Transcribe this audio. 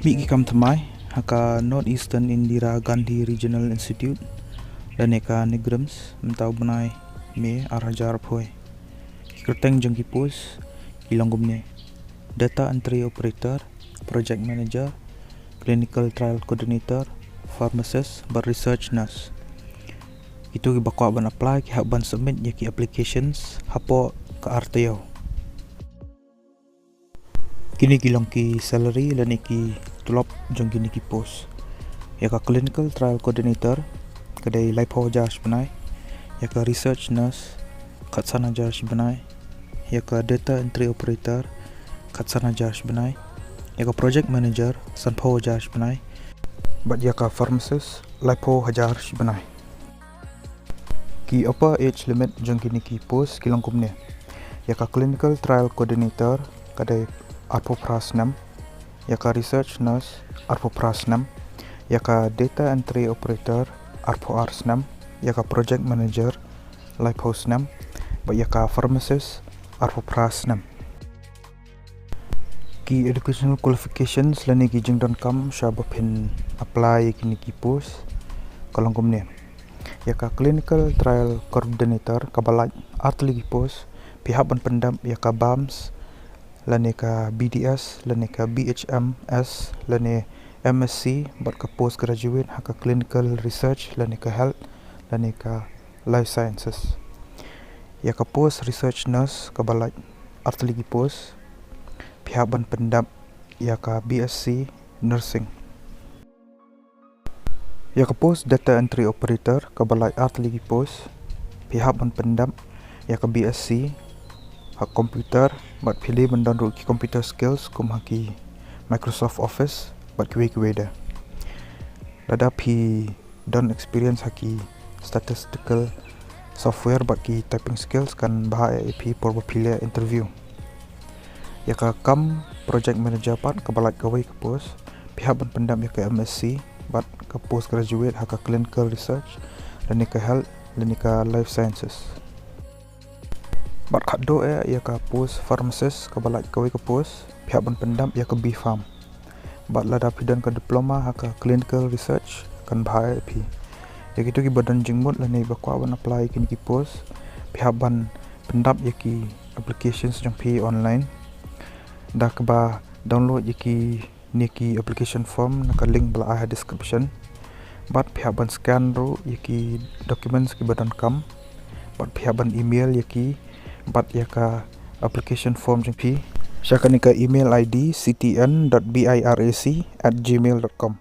Migi kam thamai haka Northeastern Indira Gandhi Regional Institute dan eka Negrams mentau benai me arajar phoi kerteng jengki pus kilonggumne data entry operator, project manager, clinical trial coordinator, pharmacist, bar research nurse. Itu ki bakwa ban apply ki hak ban submit yaki applications hapo ke RTO. Kini kilong ki salary lan iki tulop jong kini ki post. Yaka clinical trial coordinator kadai laipo jas benai. Yaka research nurse katsana jas benai. Yaka data entry operator katsana jas benai. Yaka project manager sanpo jas benai. Bat yaka pharmacist laipo hajar benai. Ki upper age limit jong kini ki post kilong kumne. Yaka clinical trial coordinator kadai arpo pras 6, yaka research nurse arpo pras 6, yaka data entry operator arpo ars 6, yaka project manager laipo 6, ba yaka pharmacist arpo pras 6. Ki educational qualifications lani ki jingdon kam syaba pin apply kini ki post kalong kumne. Yaka clinical trial coordinator kabalaj artli ki post pihak ban pendam yaka BAMS lani ka BDS lani ka BHMS lani MSc bat ka postgraduate haka clinical research lani ka health lani ka life sciences. Ya ka post research nurse ka balaj artli ki post pihak ban pendam ya ka BSc nursing. Ya ka post data entry operator ka balaj artli ki post pihak ban pendam ya ka BSc hak komputer bat pilih mendownload ki computer skills kum haki Microsoft Office bat kiwe dah. Dada pi don experience haki statistical software bat ki typing skills kan bahaya ip por pilih interview. Ya ka kam project manager pat kabalat kawai ke post pihak ban pendam ya ka MSc bat ke postgraduate haka clinical research dan ka health dan ka life sciences. Bat khado ya ka post pharmacist kabalat kawai ke post pihak ban pendam ya ka B farm. Bat lada pidan ka diploma haka clinical research kan bahaya pi. Ya gitu ki badan jingmut lani bakwa ban apply kini ki post pihak ban pendam ya ki applications jang pi online. Dah ke ba download ya ki ni ki application form naka link bala description. Bat pihak ban scan ro ya ki documents ki badan kam. Bat pihak ban email ya ki bat ya ka application form jeng pi syaka ni ka email ID ctn.birac@gmail.com.